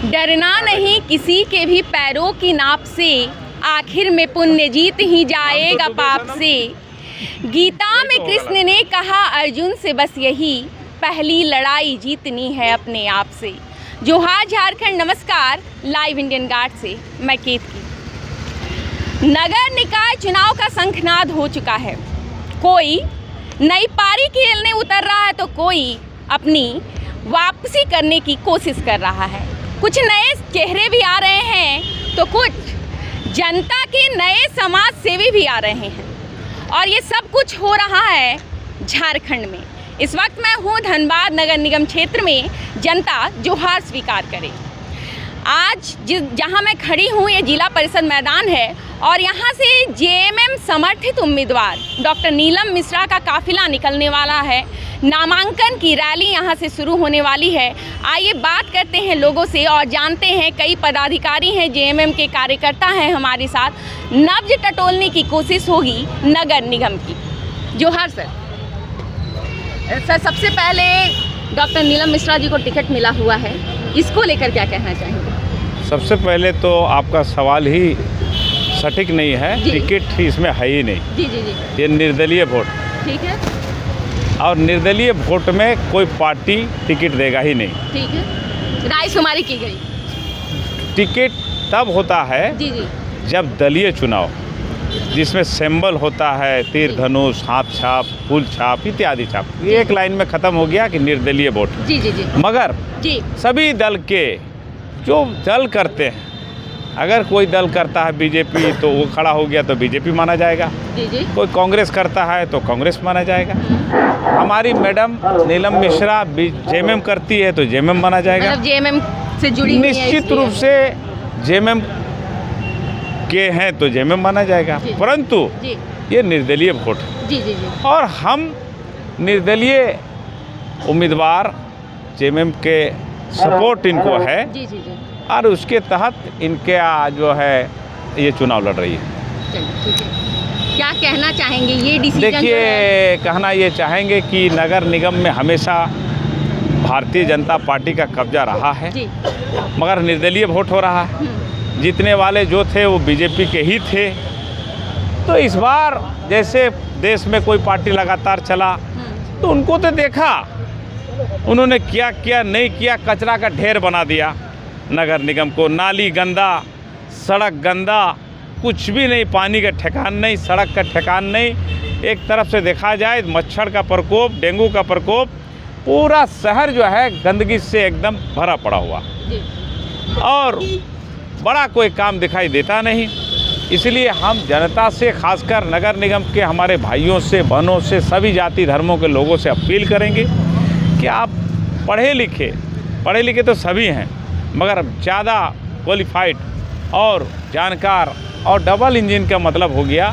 डरना नहीं किसी के भी पैरों की नाप से, आखिर में पुण्य जीत ही जाएगा पाप से। गीता में कृष्ण ने कहा अर्जुन से बस यही, पहली लड़ाई जीतनी है अपने आप से। जोहार झारखंड, नमस्कार। लाइव इंडियन गार्ड से मैं केतकी। नगर निकाय चुनाव का शंखनाद हो चुका है। कोई नई पारी खेलने उतर रहा है तो कोई अपनी वापसी करने की कोशिश कर रहा है। कुछ नए चेहरे भी आ रहे हैं तो कुछ जनता के नए समाज सेवी भी आ रहे हैं, और ये सब कुछ हो रहा है झारखंड में। इस वक्त मैं हूँ धनबाद नगर निगम क्षेत्र में। जनता जोहार स्वीकार करे। आज जहाँ मैं खड़ी हूँ ये जिला परिषद मैदान है, और यहाँ से जेएमएम समर्थित उम्मीदवार डॉक्टर नीलम मिश्रा का काफिला निकलने वाला है। नामांकन की रैली यहाँ से शुरू होने वाली है। आइए बात करते हैं लोगों से और जानते हैं। कई पदाधिकारी हैं, जेएमएम के कार्यकर्ता हैं हमारे साथ। नब्ज टटोलने की कोशिश होगी नगर निगम की। जोहार सर। सर, सबसे पहले डॉक्टर नीलम मिश्रा जी को टिकट मिला हुआ है, इसको लेकर क्या कहना चाहेंगे? सबसे पहले तो आपका सवाल ही सटीक नहीं है। टिकट ही इसमें है ही नहीं। जी जी जी। ये निर्दलीय वोट। ठीक है। और निर्दलीय वोट में कोई पार्टी टिकट देगा ही नहीं। ठीक है। रायशुमारी की गई। टिकट तब होता है जी जी जब दलीय चुनाव, जिसमें सिंबल होता है तीर धनुष, हाथ छाप, फूल छाप इत्यादि छाप, ये एक लाइन में ख़त्म हो गया कि निर्दलीय वोट। जी जी जी। मगर जी सभी दल के जो दल करते हैं, अगर कोई दल करता है बीजेपी तो वो खड़ा हो गया तो बीजेपी माना जाएगा। जी जी। कोई कांग्रेस करता है तो कांग्रेस माना जाएगा। हमारी मैडम नीलम मिश्रा जेएमएम करती है तो जेएमएम माना जाएगा। मतलब जेएमएम से जुड़ी हुई है, निश्चित रूप से जेएमएम के हैं तो जेएमएम माना जाएगा। परंतु ये निर्दलीय वोट है। जी जी जी। और हम निर्दलीय उम्मीदवार जेएमएम के सपोर्ट इनको है। जी जी जी। और उसके तहत इनके जो है ये चुनाव लड़ रही है। चलिए ठीक है। क्या कहना चाहेंगे ये डिसीजन? देखिए, कहना ये चाहेंगे कि नगर निगम में हमेशा भारतीय जनता पार्टी का कब्जा रहा है, जी। मगर निर्दलीय वोट हो रहा है। जीतने वाले जो थे वो बीजेपी के ही थे। तो इस बार जैसे देश में कोई पार्टी लगातार चला तो उनको तो देखा, उन्होंने क्या किया नहीं किया, कचरा का ढेर बना दिया नगर निगम को। नाली गंदा, सड़क गंदा, कुछ भी नहीं, पानी का ठिकान नहीं, सड़क का ठिकान नहीं। एक तरफ से देखा जाए मच्छर का प्रकोप, डेंगू का प्रकोप, पूरा शहर जो है गंदगी से एकदम भरा पड़ा हुआ, और बड़ा कोई काम दिखाई देता नहीं। इसलिए हम जनता से, खासकर नगर निगम के हमारे भाइयों से, बहनों से, सभी जाति धर्मों के लोगों से अपील करेंगे कि आप पढ़े लिखे तो सभी हैं, मगर ज़्यादा क्वालिफाइड और जानकार, और डबल इंजन का मतलब हो गया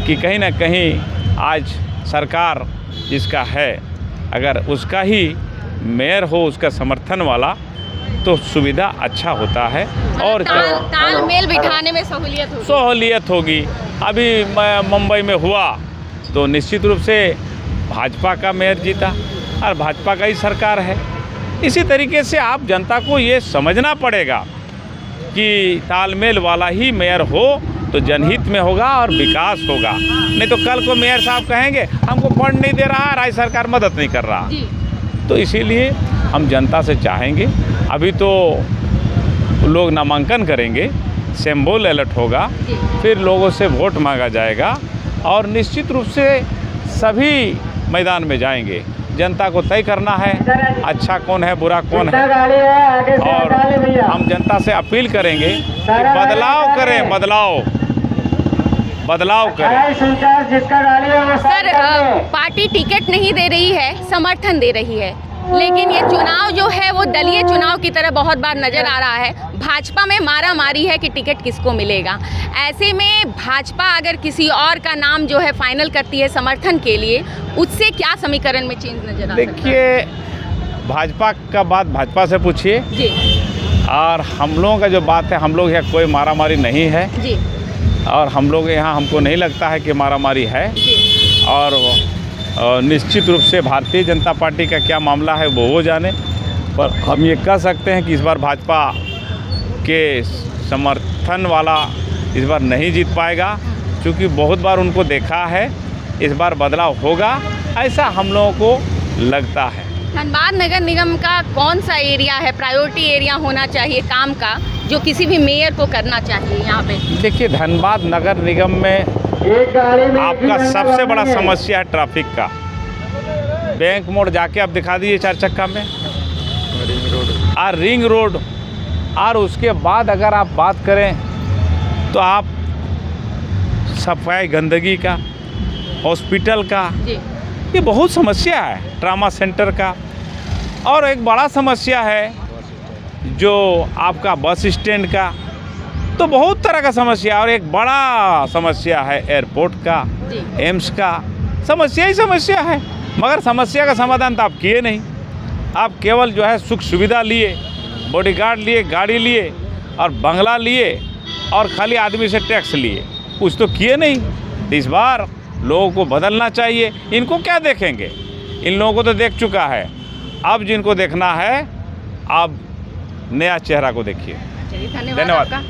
कि कहीं ना कहीं आज सरकार जिसका है, अगर उसका ही मेयर हो, उसका समर्थन वाला, तो सुविधा अच्छा होता है और तालमेल बिठाने में सहूलियत होगी। अभी मुंबई में हुआ तो निश्चित रूप से भाजपा का मेयर जीता और भाजपा का ही सरकार है। इसी तरीके से आप जनता को ये समझना पड़ेगा कि तालमेल वाला ही मेयर हो तो जनहित में होगा और विकास होगा। नहीं तो कल को मेयर साहब कहेंगे हमको फंड नहीं दे रहा, राज्य सरकार मदद नहीं कर रहा। तो इसीलिए हम जनता से चाहेंगे, अभी तो लोग नामांकन करेंगे, सिंबल अलर्ट होगा, फिर लोगों से वोट मांगा जाएगा और निश्चित रूप से सभी मैदान में जाएंगे। जनता को तय करना है अच्छा कौन है, बुरा कौन है, और हम जनता से अपील करेंगे कि बदलाव करें, बदलाव करें। सर, पार्टी टिकट नहीं दे रही है, समर्थन दे रही है, लेकिन ये चुनाव जो है वो दलीय चुनाव की तरह बहुत बार नजर आ रहा है। भाजपा में मारा मारी है कि टिकट किसको मिलेगा। ऐसे में भाजपा अगर किसी और का नाम जो है फाइनल करती है समर्थन के लिए, उससे क्या समीकरण में चेंज नजर आ सकता है? देखिए, भाजपा का बात भाजपा से पूछिए जी, और हम लोगों का जो बात है, हम लोग यहाँ कोई मारा मारी नहीं है जी, और हम लोग यहाँ हमको नहीं लगता है कि मारा मारी है। जी। और निश्चित रूप से भारतीय जनता पार्टी का क्या मामला है वो जाने, पर हम ये कह सकते हैं कि इस बार भाजपा के समर्थन वाला इस बार नहीं जीत पाएगा, क्योंकि बहुत बार उनको देखा है। इस बार बदलाव होगा, ऐसा हम लोगों को लगता है। धनबाद नगर निगम का कौन सा एरिया है, प्रायोरिटी एरिया होना चाहिए काम का, जो किसी भी मेयर को करना चाहिए यहाँ पे? देखिए, धनबाद नगर निगम में आपका सबसे बड़ा समस्या है ट्रैफिक का। बैंक मोड़ जाके आप दिखा दीजिए 4 चक्का में, और रिंग रोड, और उसके बाद अगर आप बात करें तो आप सफाई गंदगी का, हॉस्पिटल का, ये बहुत समस्या है, ट्रामा सेंटर का। और एक बड़ा समस्या है जो आपका बस स्टैंड का, तो बहुत तरह का समस्या। और एक बड़ा समस्या है एयरपोर्ट का, एम्स का, समस्या ही समस्या है। मगर समस्या का समाधान तो आप किए नहीं, आप केवल जो है सुख सुविधा लिए, बॉडीगार्ड लिए, गाड़ी लिए और बंगला लिए और खाली आदमी से टैक्स लिए, कुछ तो किए नहीं। तो इस बार लोगों को बदलना चाहिए। इनको क्या देखेंगे, इन लोगों को तो देख चुका है, अब जिनको देखना है अब नया चेहरा को देखिए। धन्यवाद।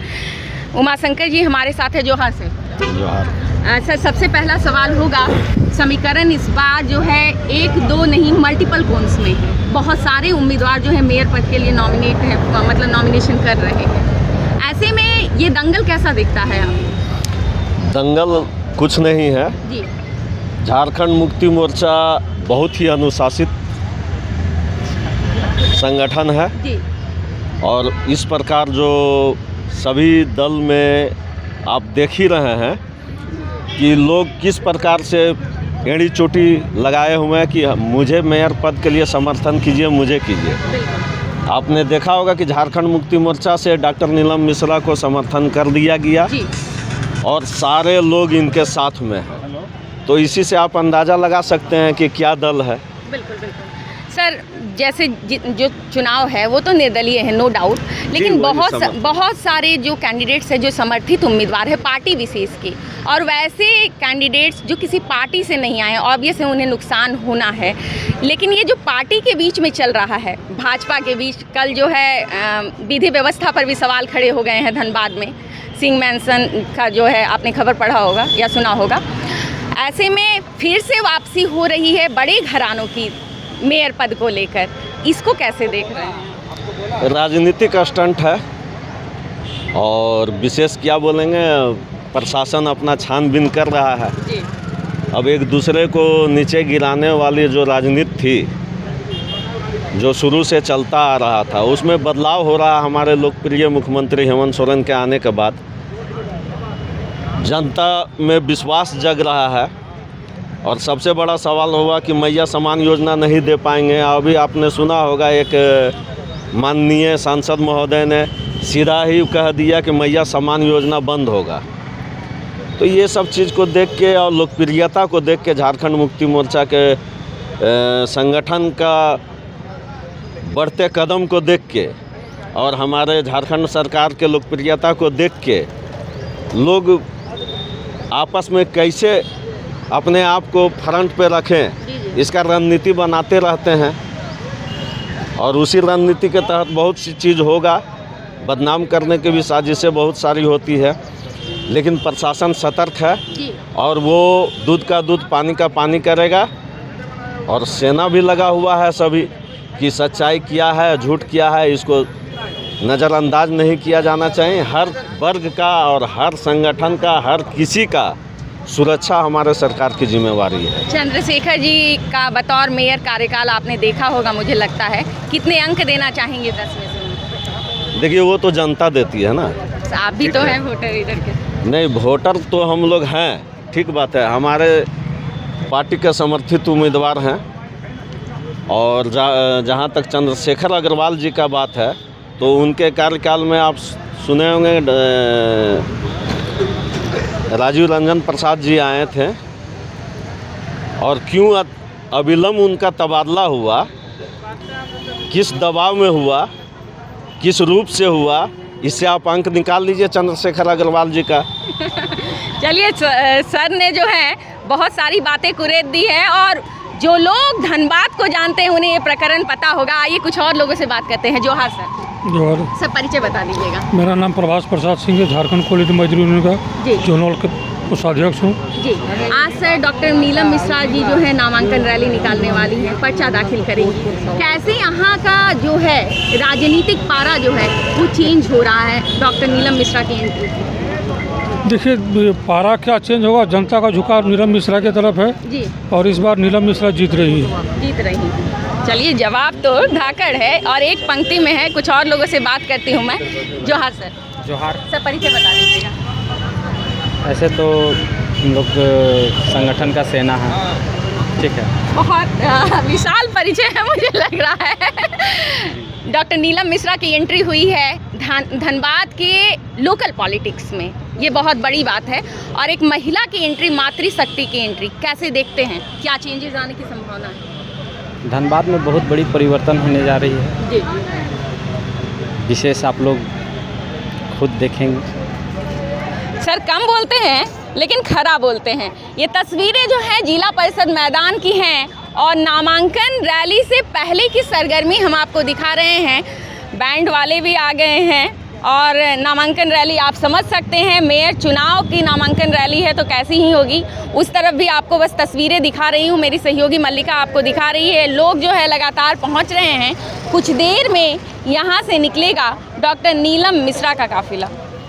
उमाशंकर जी हमारे साथ है जोहार से। जोहार। सर, सबसे पहला सवाल होगा, समीकरण इस बार जो है 1 2 नहीं मल्टीपल कोन्स में है। बहुत सारे उम्मीदवार जो है मेयर पद के लिए नॉमिनेट है, मतलब नॉमिनेशन कर रहे हैं। ऐसे में ये दंगल कैसा दिखता है आप? दंगल कुछ नहीं है जी। झारखंड मुक्ति मोर्चा बहुत ही अनुशासित संगठन है जी। और इस प्रकार जो सभी दल में आप देख ही रहे हैं कि लोग किस प्रकार से एड़ी चोटी लगाए हुए हैं कि मुझे मेयर पद के लिए समर्थन कीजिए, मुझे कीजिए। आपने देखा होगा कि झारखंड मुक्ति मोर्चा से डॉक्टर नीलम मिश्रा को समर्थन कर दिया गया जी। और सारे लोग इनके साथ में हैं। तो इसी से आप अंदाज़ा लगा सकते हैं कि क्या दल है। बिल्कुल बिल्कुल। सर, जैसे जो चुनाव है वो तो निर्दलीय है, नो डाउट, लेकिन बहुत सारे जो कैंडिडेट्स हैं जो समर्थित उम्मीदवार है पार्टी विशेष के, और वैसे कैंडिडेट्स जो किसी पार्टी से नहीं आए, ऑब्वियस है उन्हें नुकसान होना है। लेकिन ये जो पार्टी के बीच में चल रहा है, भाजपा के बीच, कल जो है विधि व्यवस्था पर भी सवाल खड़े हो गए हैं धनबाद में, सिंह मैंसन का जो है आपने खबर पढ़ा होगा या सुना होगा। ऐसे में फिर से वापसी हो रही है बड़े घरानों की मेयर पद को लेकर, इसको कैसे देख रहे हैं? राजनीतिक स्टंट है और विशेष क्या बोलेंगे, प्रशासन अपना छानबीन कर रहा है जी। अब एक दूसरे को नीचे गिराने वाली जो राजनीति थी, जो शुरू से चलता आ रहा था, उसमें बदलाव हो रहा। हमारे लोकप्रिय मुख्यमंत्री हेमंत सोरेन के आने के बाद जनता में विश्वास जग रहा है। और सबसे बड़ा सवाल होगा कि मैया समान योजना नहीं दे पाएंगे। अभी आपने सुना होगा एक माननीय सांसद महोदय ने सीधा ही कह दिया कि मैया समान योजना बंद होगा। तो ये सब चीज़ को देख के और लोकप्रियता को देख के झारखंड मुक्ति मोर्चा के संगठन का बढ़ते कदम को देख के और हमारे झारखंड सरकार के लोकप्रियता को देख के लोग आपस में कैसे अपने आप को फ्रंट पे रखें, इसका रणनीति बनाते रहते हैं। और उसी रणनीति के तहत बहुत सी चीज़ होगा। बदनाम करने की भी साजिशें बहुत सारी होती है, लेकिन प्रशासन सतर्क है और वो दूध का दूध पानी का पानी करेगा। और सेना भी लगा हुआ है सभी कि सच्चाई क्या है, झूठ क्या है, इसको नज़रअंदाज नहीं किया जाना चाहिए। हर वर्ग का और हर संगठन का, हर किसी का सुरक्षा हमारे सरकार की जिम्मेवारी है। चंद्रशेखर जी का बतौर मेयर कार्यकाल आपने देखा होगा, मुझे लगता है, कितने अंक देना चाहेंगे 10 में से? देखिए, वो तो जनता देती है ना। आप भी तो हैं वोटर इधर के। नहीं, वोटर तो हम लोग हैं, ठीक बात है, हमारे पार्टी के समर्थित उम्मीदवार हैं। और जहाँ तक चंद्रशेखर अग्रवाल जी का बात है, तो उनके कार्यकाल में आप सुने होंगे राजीव रंजन प्रसाद जी आए थे, और क्यों अविलंब उनका तबादला हुआ, किस दबाव में हुआ, किस रूप से हुआ, इससे आप अंक निकाल लीजिए चंद्रशेखर अग्रवाल जी का। चलिए, सर ने जो है बहुत सारी बातें कुरेद दी है, और जो लोग धनबाद को जानते हैं उन्हें ये प्रकरण पता होगा। आइए कुछ और लोगों से बात करते हैं। जोहार सर। जोहर। सब परिचय बता दीजिएगा। मेरा नाम प्रभास प्रसाद सिंह है, झारखंड क्वालिटी मजदूर यूनियन का जी जोनल के कोषाध्यक्ष हूँ। जी, आज सर डॉक्टर नीलम मिश्रा जी जो है नामांकन रैली निकालने वाली हैं, पर्चा दाखिल करेंगी। कैसे यहाँ का जो है राजनीतिक पारा जो है वो चेंज हो रहा है डॉक्टर नीलम मिश्रा की एंट्री? देखिए, पारा क्या चेंज होगा, जनता का झुकाव नीलम मिश्रा की तरफ है जी, और इस बार नीलम मिश्रा जीत रही है। जीत रही हैं। चलिए, जवाब तो धाकड़ है और एक पंक्ति में है। कुछ और लोगों से बात करती हूँ मैं। जोहार सर। जोहार। सब परिचय बता दीजिएगा। ऐसे तो हम लोग संगठन का सेना है, ठीक है। बहुत विशाल परिचय है मुझे लग रहा है। डॉक्टर नीलम मिश्रा की एंट्री हुई है धनबाद के लोकल पॉलिटिक्स में, ये बहुत बड़ी बात है। और एक महिला की एंट्री, मातृशक्ति की एंट्री, कैसे देखते हैं? क्या चेंजेस आने की संभावना है? धनबाद में बहुत बड़ी परिवर्तन होने जा रही है, जी, विशेष आप लोग खुद देखेंगे। सर कम बोलते हैं लेकिन खरा बोलते हैं। ये तस्वीरें जो हैं जिला परिषद मैदान की हैं और नामांकन रैली से पहले की सरगर्मी हम आपको दिखा रहे हैं। बैंड वाले भी आ गए हैं और नामांकन रैली आप समझ सकते हैं, मेयर चुनाव की नामांकन रैली है तो कैसी ही होगी। उस तरफ भी आपको बस तस्वीरें दिखा रही हूँ, मेरी सहयोगी मल्लिका आपको दिखा रही है। लोग जो है लगातार पहुँच रहे हैं। कुछ देर में यहाँ से निकलेगा डॉक्टर नीलम मिश्रा का काफिला।